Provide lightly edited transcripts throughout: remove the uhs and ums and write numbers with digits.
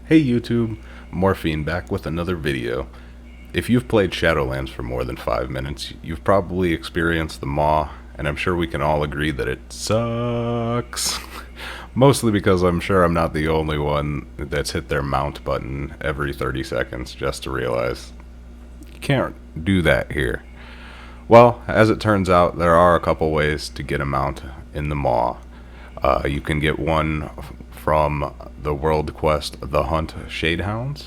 Hey YouTube, Morfien back with another video. If you've played Shadowlands for more than 5 minutes, you've probably experienced the MAW, and I'm sure we can all agree that it sucks. Mostly because I'm sure I'm not the only one that's hit their mount button every 30 seconds just to realize you can't do that here. Well, as it turns out, there are a couple ways to get a mount in the MAW. You can get one from the world quest The Hunt Shadehounds,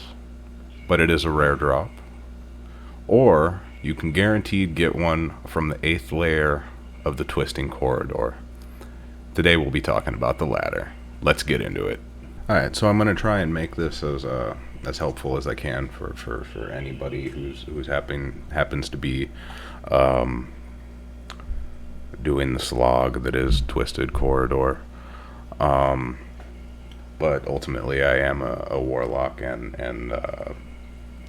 but it is a rare drop. Or you can guaranteed get one from the 8th layer of the Twisting Corridor. Today we'll be talking about the latter. Let's get into it. Alright, so I'm going to try and make this as helpful as I can for anybody who's happens to be doing the slog that is Twisted Corridor. But ultimately I am a Warlock, and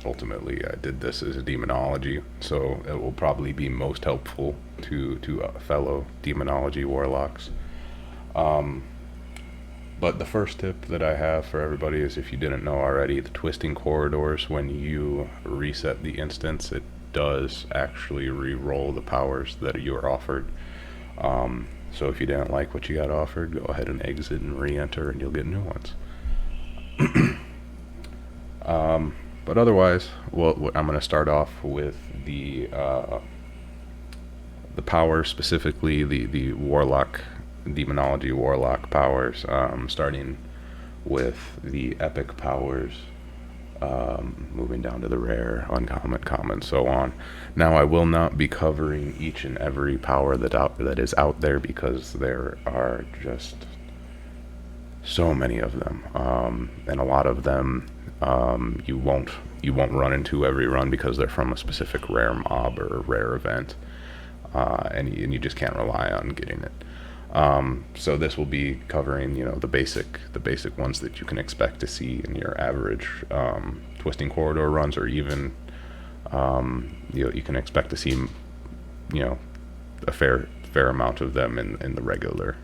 ultimately I did this as a Demonology, so it will probably be most helpful to fellow Demonology Warlocks. But the first tip that I have for everybody is, if you didn't know already, the Twisting Corridors, when you reset the instance, it does actually re-roll the powers that you are offered. So if you didn't like what you got offered, go ahead and exit and re-enter, and you'll get new ones. But otherwise, well, I'm going to start off with the powers, specifically the Warlock, Demonology Warlock powers, starting with the epic powers, moving down to the rare, uncommon, common, so on. Now, I will not be covering each and every power that is out there, because there are just so many of them, and a lot of them you won't run into every run, because they're from a specific rare mob or rare event, and you just can't rely on getting it. So this will be covering, the basic ones that you can expect to see in your average Twisting Corridor runs, or even you can expect to see a fair amount of them in the regular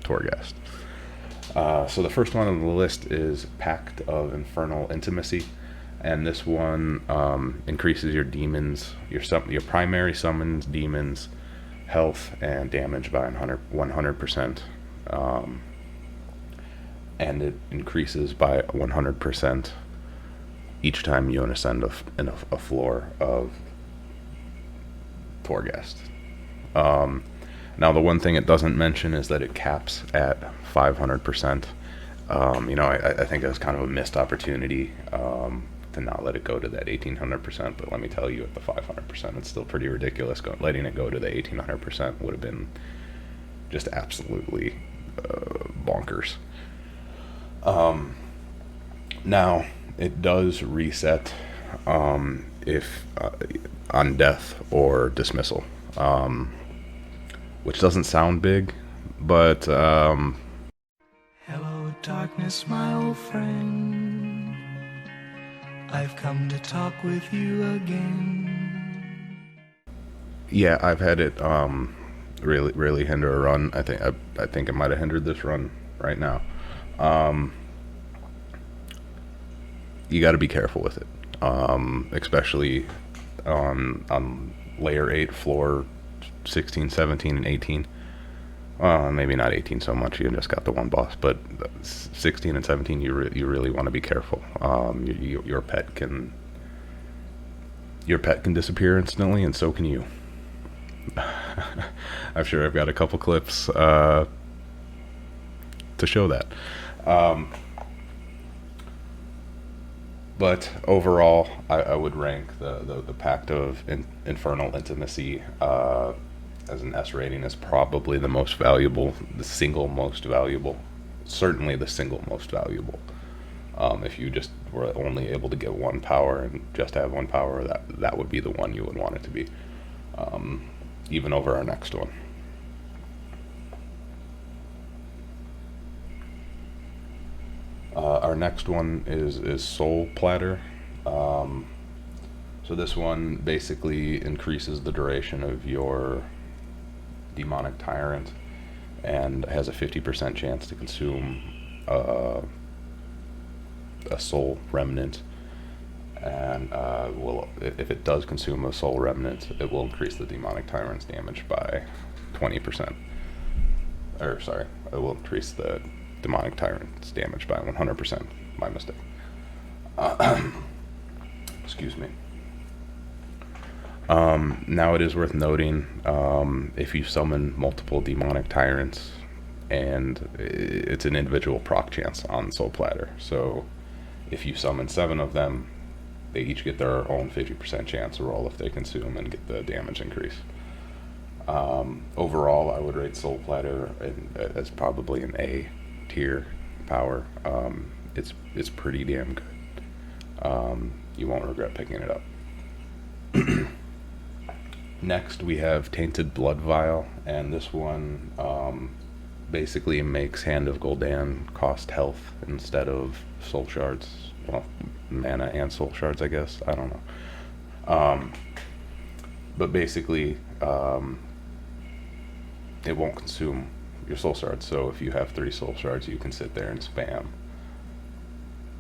Torghast. So the first one on the list is Pact of Infernal Intimacy, and this one increases your demons, your primary summons demons health and damage by 100%, and it increases by 100% each time you ascend a floor of Torghast. Now, the one thing it doesn't mention is that it caps at 500%. I think that's kind of a missed opportunity to not let it go to that 1800%, but let me tell you, at the 500%, it's still pretty ridiculous. Letting it go to the 1800% would have been just absolutely bonkers. Now, it does reset if on death or dismissal, which doesn't sound big, but hello darkness, my old friend, I've come to talk with you again. Yeah, I've had it really hinder a run. I think it might have hindered this run right now. You got to be careful with it, especially on layer 8, floor 16, 17, and 18. Maybe not 18 so much, you just got the one boss, but 16 and 17, you really want to be careful. Your pet can disappear instantly, and so can you. I'm sure I've got a couple clips to show that. But overall, I would rank the Pact of Infernal Intimacy as an S rating is probably the most valuable, the single most valuable, certainly the single most valuable. If you just were only able to get one power and just have one power, that would be the one you would want it to be, even over our next one. Our next one is Soul Platter. So this one basically increases the duration of your Demonic Tyrant, and has a 50% chance to consume a soul remnant, and if it does consume a soul remnant, it will increase the demonic tyrant's damage by 20%. Or sorry, it will increase the demonic tyrant's damage by 100%. My mistake. Excuse me. Now it is worth noting, if you summon multiple demonic tyrants, and it's an individual proc chance on Soul Platter. So if you summon 7 of them, they each get their own 50% chance to roll if they consume and get the damage increase. Overall, I would rate Soul Platter as probably an A tier power. It's pretty damn good. You won't regret picking it up. Next, we have Tainted Blood Vial, and this one basically makes Hand of Gul'dan cost health instead of soul shards. Well, mana and soul shards, I guess. I don't know. But basically, it won't consume your soul shards. So if you have 3 soul shards, you can sit there and spam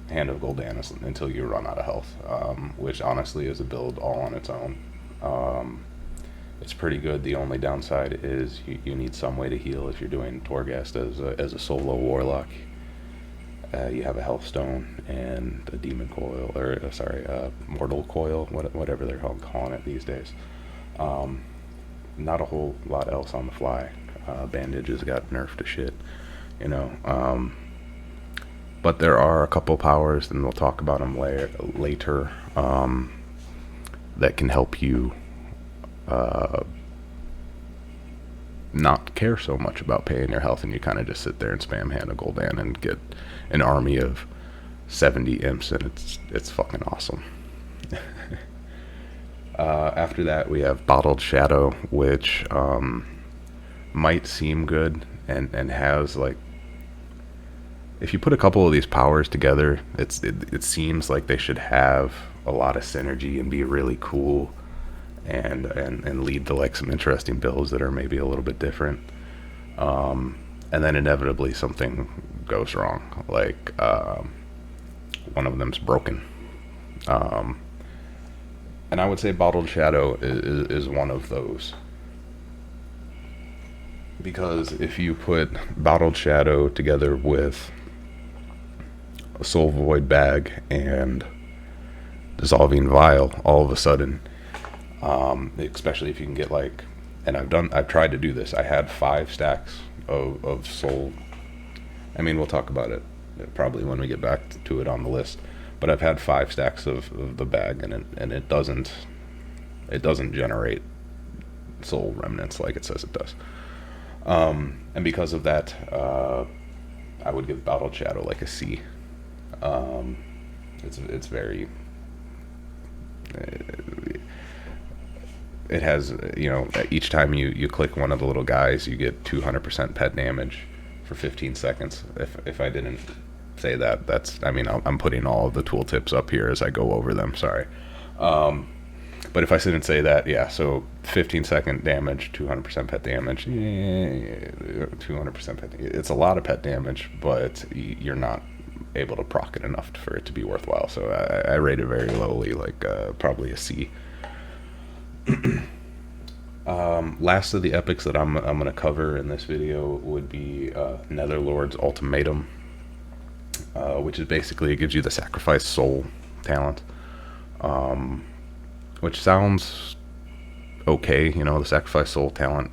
Hand of Gul'dan until you run out of health, which honestly is a build all on its own. It's pretty good. The only downside is you need some way to heal if you're doing Torghast as a solo warlock. You have a health stone and a demon coil, or mortal coil, whatever they're calling it these days. Not a whole lot else on the fly. Bandages got nerfed to shit, you know. But there are a couple powers, and we'll talk about them later, that can help you not care so much about paying your health, and you kind of just sit there and spam Hand of Gul'dan and get an army of 70 imps, and it's fucking awesome. After that, we have Bottled Shadow, which might seem good and has, like, if you put a couple of these powers together, it seems like they should have a lot of synergy and be really cool, and lead to like some interesting builds that are maybe a little bit different. And then inevitably something goes wrong, like one of them's broken. And I would say Bottled Shadow is one of those. Because if you put Bottled Shadow together with a Soul Void Bag and Dissolving Vial, all of a sudden, especially if you can get like, and I've tried to do this. I had 5 stacks of soul. I mean, we'll talk about it probably when we get back to it on the list. But I've had 5 stacks of the bag, and it doesn't generate soul remnants like it says it does. And because of that, I would give Bottled Shadow like a C. It's very. It has, you know, each time you click one of the little guys, you get 200% pet damage for 15 seconds. If I didn't say that, that's, I mean, I'm putting all of the tooltips up here as I go over them, sorry. But if I didn't say that, yeah, so 15-second damage, 200% pet damage, 200% pet damage. It's a lot of pet damage, but you're not able to proc it enough for it to be worthwhile. So I rate it very lowly, like probably a C. Last of the epics that I'm going to cover in this video would be Netherlord's Ultimatum, which is basically, it gives you the Sacrifice Soul talent, which sounds okay, you know, the Sacrifice Soul talent,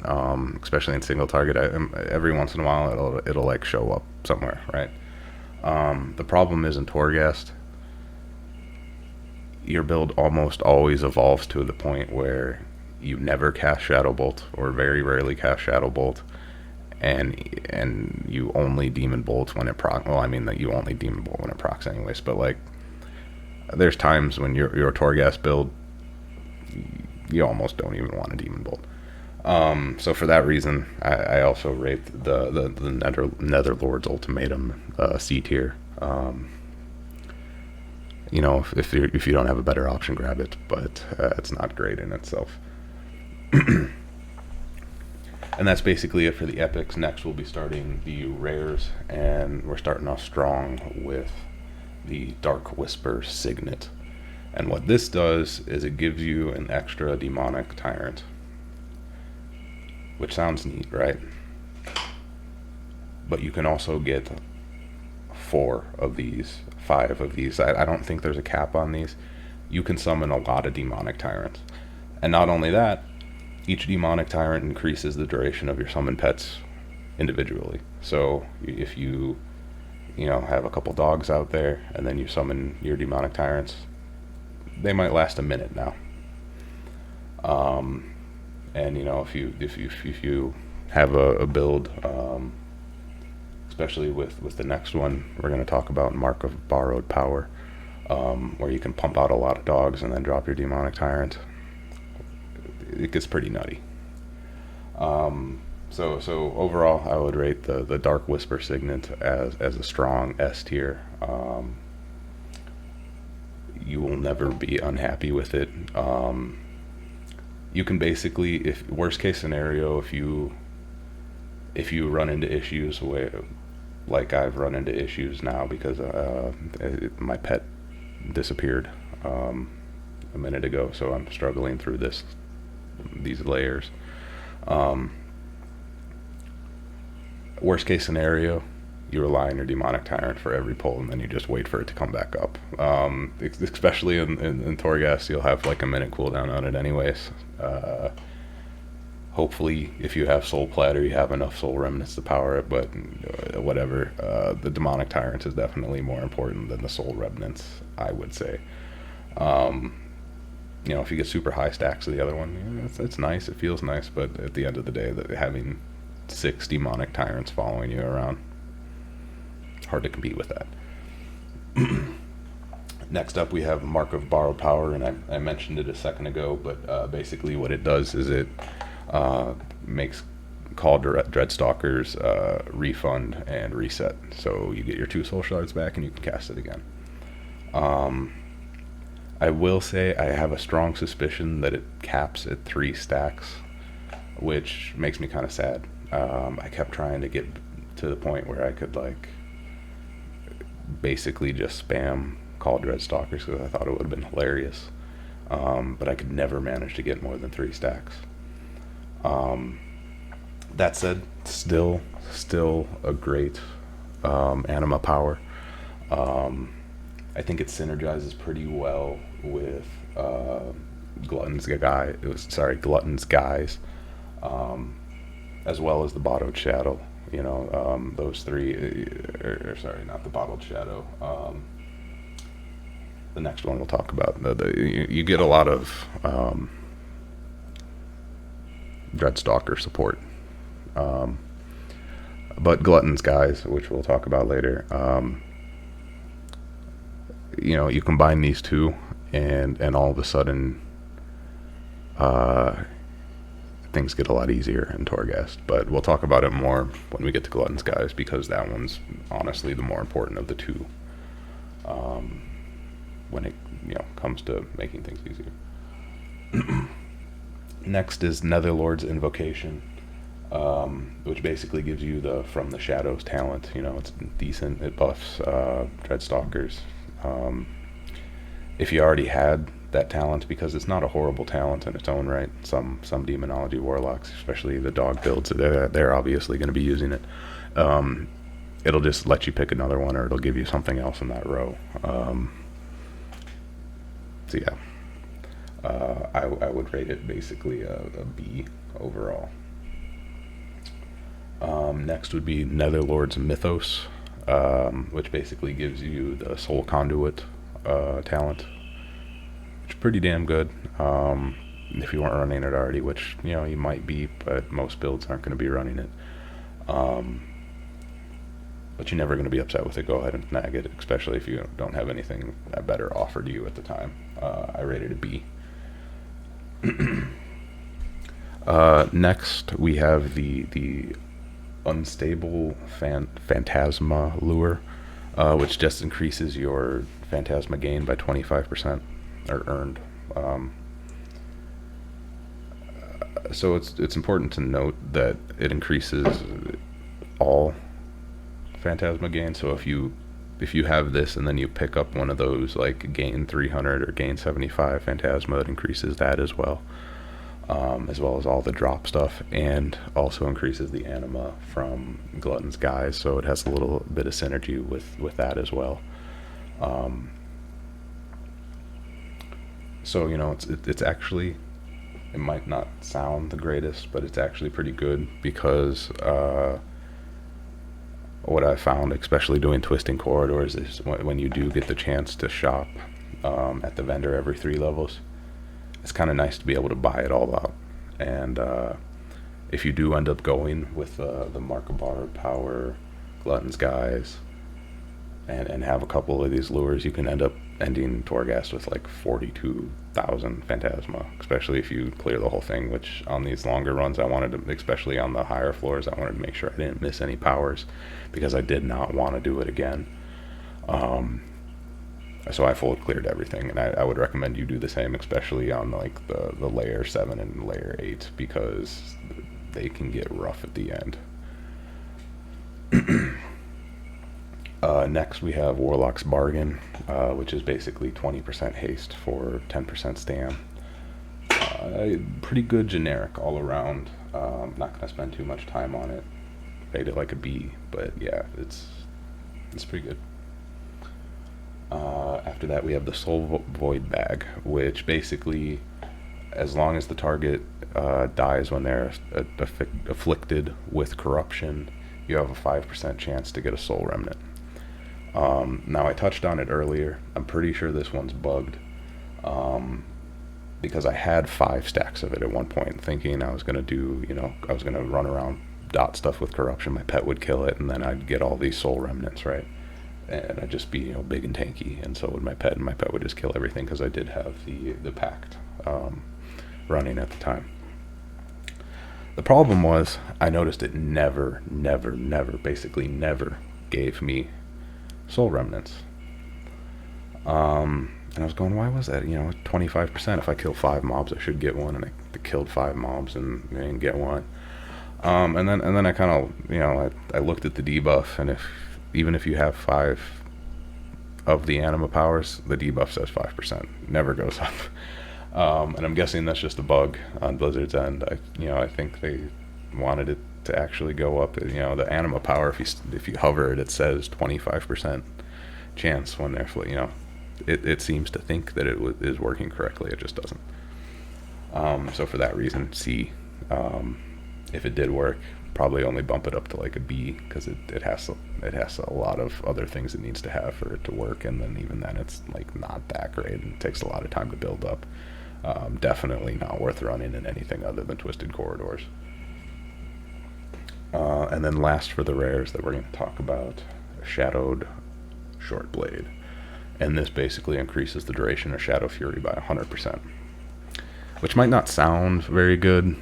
especially in single target. Every once in a while it'll like show up somewhere, right? The problem is in Torghast, your build almost always evolves to the point where you never cast Shadow Bolt, or very rarely cast Shadow Bolt, and you only Demon Bolt when it procs. Well, I mean that you only Demon Bolt when it procs anyways, but like there's times when your Torghast build, you almost don't even want a Demon Bolt. So for that reason, I also rate the Netherlord's Ultimatum C tier. You know, if you don't have a better option, grab it, but it's not great in itself. And that's basically it for the epics. Next we'll be starting the rares, and we're starting off strong with the Dark Whisper Signet. And what this does is it gives you an extra demonic tyrant, which sounds neat, right? But you can also get 4 of these, 5 of these. I don't think there's a cap on these. You can summon a lot of demonic tyrants. And not only that, each demonic tyrant increases the duration of your summon pets individually. So if you have a couple dogs out there and then you summon your demonic tyrants, they might last a minute now. And if you have a build, especially with the next one we're going to talk about, Mark of Borrowed Power, where you can pump out a lot of dogs and then drop your demonic tyrant, it gets pretty nutty. So overall, I would rate the Dark Whisper Signet as a strong S tier. You will never be unhappy with it. You can basically, if worst case scenario, if you run into issues like I've run into issues now because my pet disappeared a minute ago, so I'm struggling through these layers. Worst case scenario, you rely on your demonic tyrant for every pull, and then you just wait for it to come back up. Especially in Torghast, you'll have like a minute cooldown on it anyways. Hopefully, if you have Soul Platter, you have enough Soul Remnants to power it, but whatever. The demonic tyrant is definitely more important than the Soul Remnants, I would say. If you get super high stacks of the other one, it's nice, it feels nice, but at the end of the day, having 6 demonic tyrants following you around, it's hard to compete with that. Next up, we have Mark of Borrowed Power, and I mentioned it a second ago, but basically what it does is it makes Call Dreadstalkers refund and reset. So you get your 2 soul shards back and you can cast it again. I will say I have a strong suspicion that it caps at 3 stacks, which makes me kind of sad. I kept trying to get to the point where I could basically just spam Call Dreadstalkers because I thought it would have been hilarious. But I could never manage to get more than 3 stacks. That said, still a great anima power. I think it synergizes pretty well with Glutton's Guise, as well as the Bottled Shadow. Those 3. Sorry, not the Bottled Shadow. The next one we'll talk about. You get a lot of Dreadstalker support. But Glutton's Guise, which we'll talk about later, you combine these 2, and all of a sudden, things get a lot easier in Torghast. But we'll talk about it more when we get to Glutton's Guise, because that one's honestly the more important of the 2. When it comes to making things easier. Next is Netherlord's Invocation, which basically gives you the From the Shadows talent. It's decent. It buffs Dreadstalkers. If you already had that talent, because it's not a horrible talent in its own right. Some Demonology Warlocks, especially the dog builds, they're obviously going to be using it. It'll just let you pick another one, or it'll give you something else in that row. So yeah, I would rate it basically a B overall. Next would be Netherlord's Mythos, which basically gives you the Soul Conduit talent, which is pretty damn good. If you weren't running it already, which you might be, but most builds aren't going to be running it. But you're never going to be upset with it. Go ahead and snag it, especially if you don't have anything better offered to you at the time. I rated a B. Next, we have the Unstable Phantasma Lure, which just increases your Phantasma gain by 25%, or earned. So it's important to note that it increases all Phantasma gain. So if if you have this and then you pick up one of those like gain 300 or gain 75 Phantasma, that increases that as well as all the drop stuff, and also increases the anima from Glutton's Guise, so it has a little bit of synergy with that as well. So it's actually, it might not sound the greatest, but it's actually pretty good, because what I found, especially doing twisting corridors, is when you do get the chance to shop at the vendor every 3 levels, it's kind of nice to be able to buy it all out. And if you do end up going with the Markabar Power, Glutton's Guise, and have a couple of these lures, you can end up ending Torghast with like 42,000 Phantasma, especially if you clear the whole thing, which on these longer runs I wanted to, especially on the higher floors, I wanted to make sure I didn't miss any powers, because I did not want to do it again. So I full cleared everything, and I would recommend you do the same, especially on like the layer 7 and layer 8, because they can get rough at the end. Next we have Warlock's Bargain, which is basically 20% haste for 10% stam. Pretty good generic all around. Not going to spend too much time on it. Rate it like a B, but yeah, it's pretty good. After that we have the Soul Void Bag, which basically, as long as the target dies when they're afflicted with corruption, you have a 5% chance to get a Soul Remnant. Now I touched on it earlier. I'm pretty sure this one's bugged, because I had 5 stacks of it at one point, thinking I was going to do, I was going to run around dot stuff with corruption. My pet would kill it, and then I'd get all these Soul Remnants, right? And I'd just be, big and tanky, and so would my pet, and my pet would just kill everything, because I did have the pact running at the time. The problem was, I noticed it never gave me Soul Remnants. And I was going, why was that? 25%. If I kill 5 mobs, I should get one, and I killed 5 mobs and I didn't get one. And then I kind of, I looked at the debuff, and even if you have 5 of the anima powers, the debuff says 5%. Never goes up. And I'm guessing that's just a bug on Blizzard's end. I think they wanted it to actually go up. The anima power, if you hover it, it says 25% chance when they're, it seems to think that it is working correctly. It just doesn't. So for that reason, C. If it did work, probably only bump it up to like a B, because it has a lot of other things it needs to have for it to work, and then even then it's like not that great, and it takes a lot of time to build up. Definitely not worth running in anything other than Twisted Corridors. And then last for the rares that we're going to talk about, Shadowed Short Blade. And this basically increases the duration of Shadow Fury by 100%. Which might not sound very good,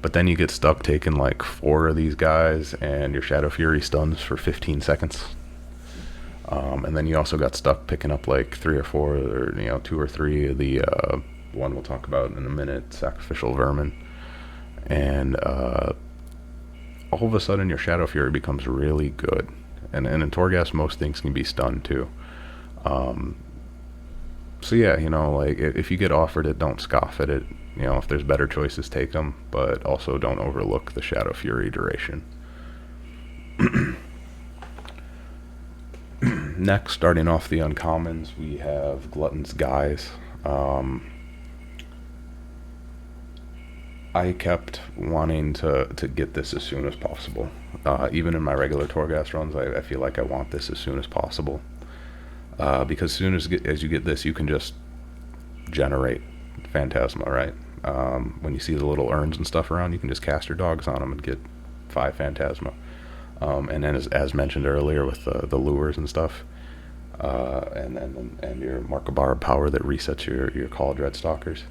but then you get stuck taking like 4 of these guys, and your Shadow Fury stuns for 15 seconds. And then you also got stuck picking up like 3 or 4, or 2 or 3 of the one we'll talk about in a minute, Sacrificial Vermin. And all of a sudden your Shadow Fury becomes really good. And in Torghast, most things can be stunned too. So yeah, like if you get offered it, don't scoff at it. If there's better choices, take them, but also don't overlook the Shadow Fury duration. Next, starting off the uncommons, we have Glutton's Guise. I kept wanting to get this as soon as possible. Even in my regular Torghast runs, I feel like I want this as soon as possible. Because as soon as you get this, you can just generate Phantasma, right? When you see the little urns and stuff around, you can just cast your dogs on them and get 5 Phantasma. And then as mentioned earlier with the lures and stuff, and your Markabar power that resets your Call Dreadstalkers,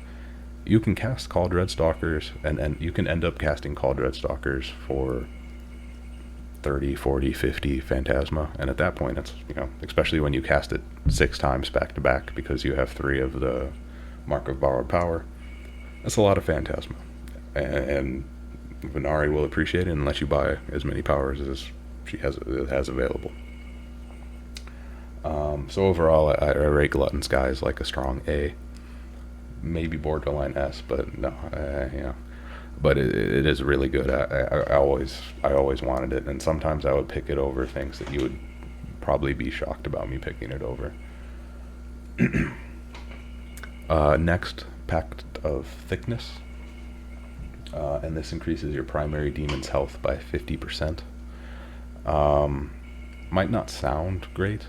you can cast Call Dreadstalkers, and you can end up casting Call Dreadstalkers for 30, 40, 50 Phantasma, and at that point it's, especially when you cast it 6 times back to back, because you have 3 of the Mark of Borrowed Power, that's a lot of Phantasma, and Venari will appreciate it unless you buy as many powers as it has available. So overall, I rate Glutton Skies like a strong A, maybe borderline S, but no, but it is really good. I always wanted it, and sometimes I would pick it over things that you would probably be shocked about me picking it over. Next, Pact of Thickness, and this increases your primary demon's health by 50%. Might not sound great,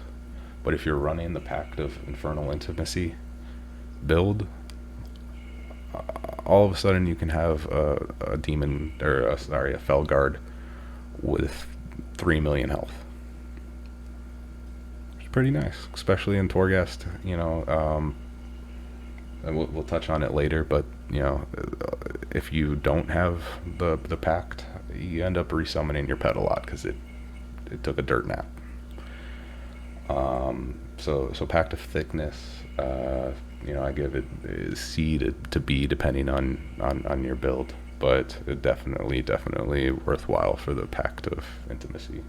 but if you're running the Pact of Infernal Intimacy build, all of a sudden you can have a demon, or a Felguard with 3 million health. It's pretty nice, especially in Torghast, and we'll touch on it later, but if you don't have the pact, you end up resummoning your pet a lot because it took a dirt nap. So Pact of Thickness, I give it C to B depending on your build, but it definitely worthwhile for the Pact of Intimacy.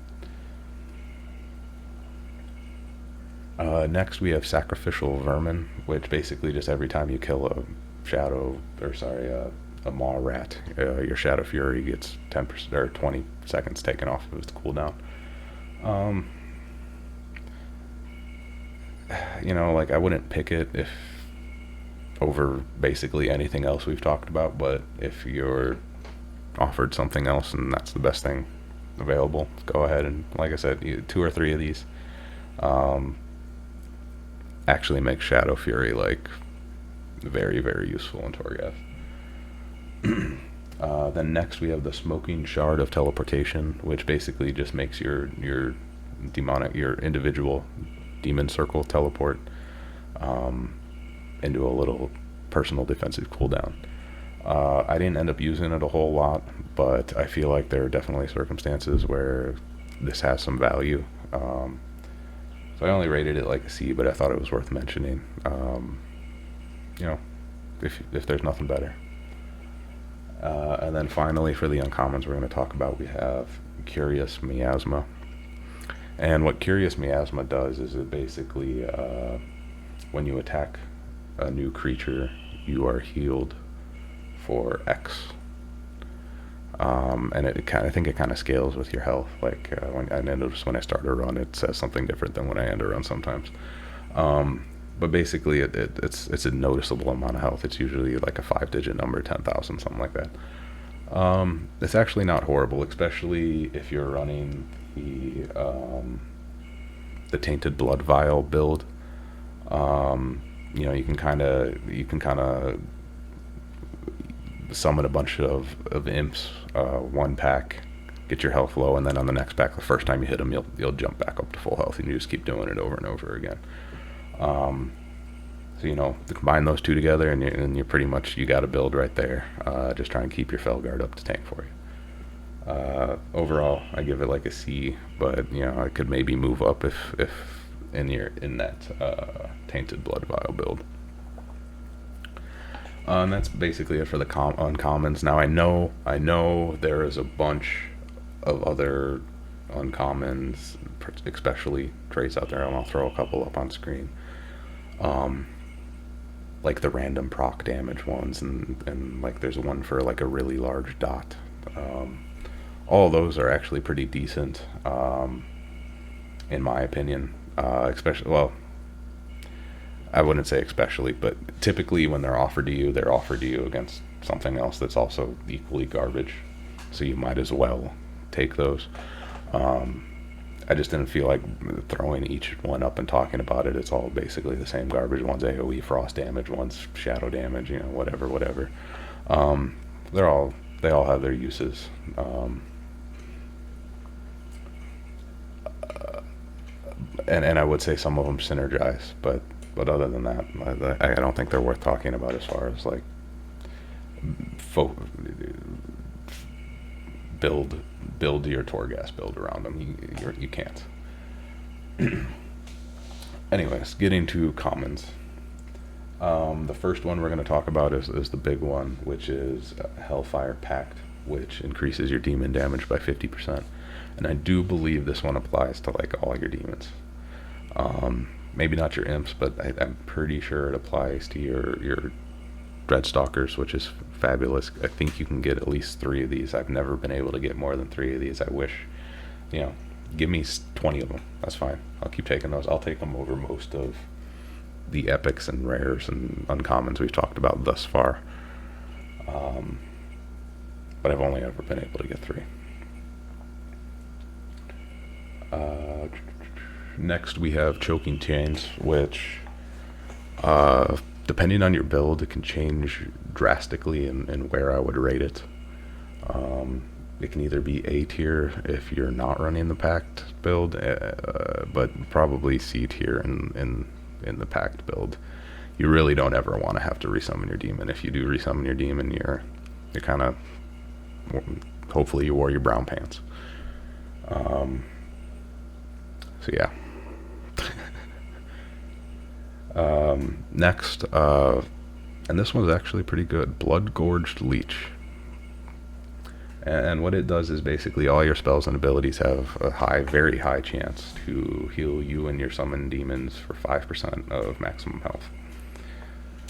Next we have Sacrificial Vermin, which basically just every time you kill a maw rat, your Shadow Fury gets 10% or 20 seconds taken off of its cooldown. I wouldn't pick it if over basically anything else we've talked about, but if you're offered something else and that's the best thing available, go ahead and, like I said, 2 or 3 of these actually make Shadow Fury very, very useful in Torghast. Then next we have the Smoking Shard of Teleportation, which basically just makes your individual demon circle teleport into a little personal defensive cooldown. I didn't end up using it a whole lot, but I feel like there are definitely circumstances where this has some value. So I only rated it like a C, but I thought it was worth mentioning. If there's nothing better. And then finally, for the uncommons we're going to talk about, we have Curious Miasma. And what Curious Miasma does is it basically, when you attack a new creature, you are healed for X. And I think it kind of scales with your health. I noticed when I start a run, it says something different than when I end a run sometimes. But basically, it's a noticeable amount of health. It's usually like a 5-digit number, 10,000, something like that. It's actually not horrible, especially if you're running the Tainted Blood Vial build. You can kind of summon a bunch of imps, one pack, get your health low, and then on the next pack, the first time you hit them, you'll jump back up to full health, and you just keep doing it over and over again. So to combine those two together, and you're pretty much, you got a build right there. Just try and keep your Felguard up to tank for you. Overall, I give it like a C, but I could maybe move up if in that Tainted Blood Vial build. And that's basically it for the uncommons. Now I know there is a bunch of other uncommons, especially traits out there, and I'll throw a couple up on screen. Like the random proc damage ones, and like there's one for like a really large dot. All of those are actually pretty decent, in my opinion. Especially, well, I wouldn't say especially, but typically when they're offered to you against something else that's also equally garbage. So you might as well take those. I just didn't feel like throwing each one up and talking about it. It's all basically the same garbage. One's AoE frost damage, one's shadow damage, whatever. They all have their uses. And I would say some of them synergize, but other than that, I don't think they're worth talking about as far as like build your Torghast build around them. You can't. Anyways, getting to commons. The first one we're going to talk about is the big one, which is Hellfire Pact, which increases your demon damage by 50%. And I do believe this one applies to like all your demons. Maybe not your imps, but I'm pretty sure it applies to your Dreadstalkers, which is fabulous. I think you can get at least 3 of these. I've never been able to get more than 3 of these. I wish, you know, give me 20 of them. That's fine. I'll keep taking those. I'll take them over most of the epics and rares and uncommons we've talked about thus far. But I've only ever been able to get 3. Next we have Choking Chains, which depending on your build, it can change drastically in where I would rate it. It can either be A tier if you're not running the packed build, but probably C tier in the packed build. You really don't ever want to have to resummon your demon. If you do resummon your demon, you're kind of, hopefully you wore your brown pants. So yeah. Next, and this one's actually pretty good, Blood Gorged Leech. And what it does is basically all your spells and abilities have a very high chance to heal you and your summoned demons for 5% of maximum health.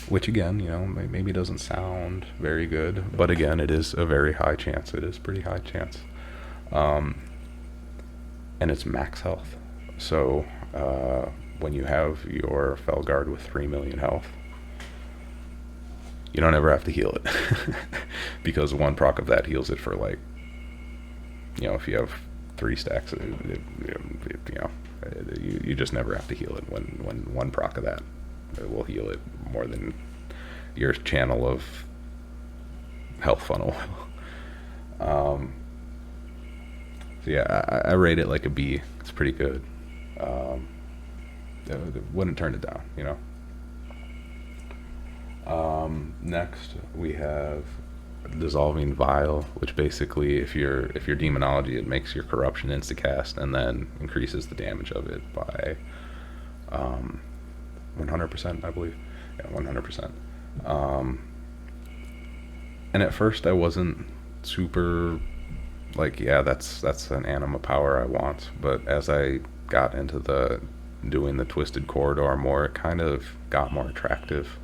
Which again, you know, maybe doesn't sound very good, but again, it is a very high chance. It is pretty high chance. And it's max health. So when you have your Felguard with 3 million health, you don't ever have to heal it. Because 1 proc of that heals it for, like, you know, if you have 3 stacks, you just never have to heal it. When 1 proc of that, it will heal it more than your channel of health funnel. So yeah, I rate it like a B. It's pretty good. Wouldn't turn it down, you know. Next we have Dissolving Vial, which basically, if you're Demonology, it makes your corruption instacast and then increases the damage of it by 100%, I believe. Yeah, 100%. And at first I wasn't super like, yeah, that's an anima power I want, but as I got into doing the Twisted Corridor more, it kind of got more attractive.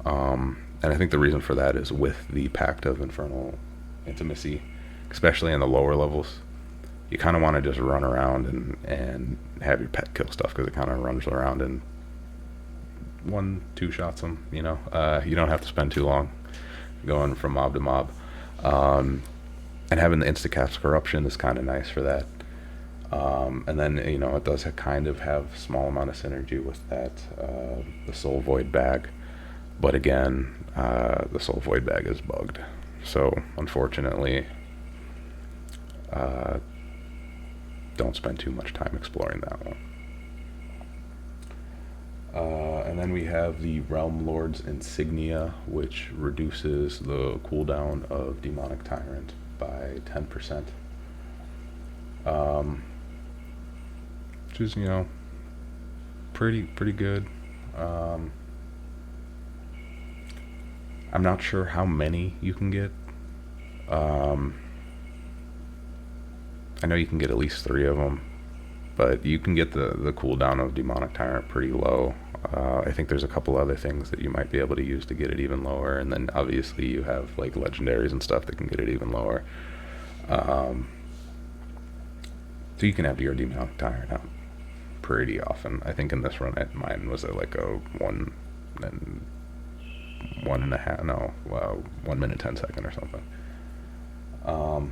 And I think the reason for that is with the Pact of Infernal Intimacy, especially in the lower levels, you kind of want to just run around and have your pet kill stuff, because it kind of runs around and 1-2 shots them, you know. You don't have to spend too long going from mob to mob. And having the instacast corruption is kind of nice for that. And then, you know, it does kind of have a small amount of synergy with that, the Soul Void bag. But again, the Soul Void bag is bugged. So, unfortunately, don't spend too much time exploring that one. And then we have the Realm Lord's Insignia, which reduces the cooldown of Demonic Tyrant by 10%. Which is, you know, pretty good. I'm not sure how many you can get. I know you can get at least 3 of them, but you can get the cooldown of Demonic Tyrant pretty low. I think there's a couple other things that you might be able to use to get it even lower, and then obviously you have like legendaries and stuff that can get it even lower. So you can have your Demonic Tyrant out pretty often. I think in this run, mine was at like a 1 minute 10 second or something. So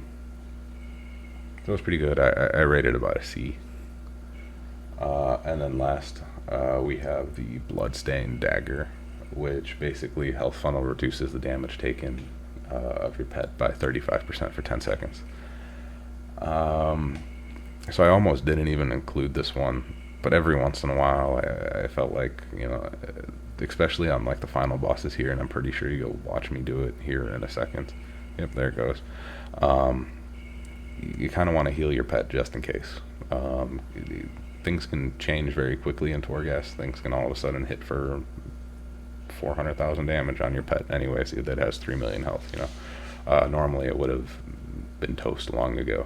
it was pretty good. I rated about a C. And then last, we have the Bloodstained Dagger, which basically health funnel reduces the damage taken of your pet by 35% for 10 seconds. So I almost didn't even include this one, but every once in a while I felt like, you know, especially on like the final bosses here, and I'm pretty sure you'll watch me do it here in a second. Yep, there it goes. You kind of want to heal your pet just in case. Things can change very quickly in Torghast. Things can all of a sudden hit for 400,000 damage on your pet anyways that has 3 million health, you know. Normally it would have been toast long ago.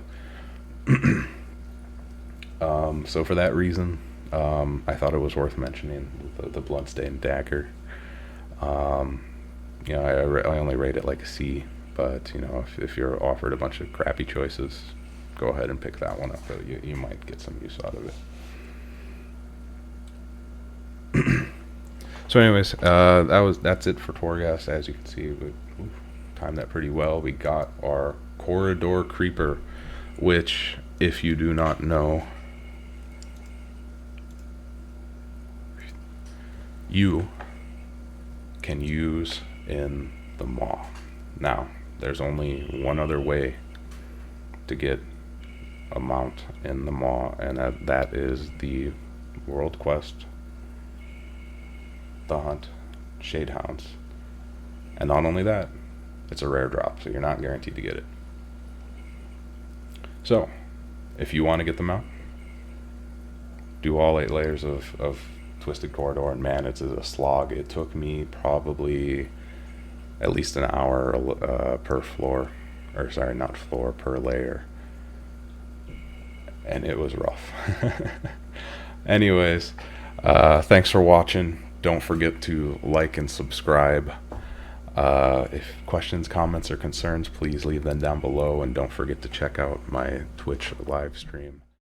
So for that reason, I thought it was worth mentioning the bloodstained dagger. Um, I only rate it like a C, but if you're offered a bunch of crappy choices, go ahead and pick that one up. You might get some use out of it. So, anyways, that's it for Torghast. As you can see, we timed that pretty well. We got our Corridor Creeper, which, if you do not know, you can use in the MAW. Now, there's only one other way to get a mount in the MAW, and that is the World Quest, the Hunt, Shadehounds. And not only that, it's a rare drop, so you're not guaranteed to get it. So, if you want to get the mount, do all 8 layers of Twisted Corridor, and man, it's a slog. It took me probably at least an hour per floor, or sorry, not floor, per layer, and it was rough. Anyways, thanks for watching. Don't forget to like and subscribe. If questions, comments, or concerns, please leave them down below, and don't forget to check out my Twitch live stream.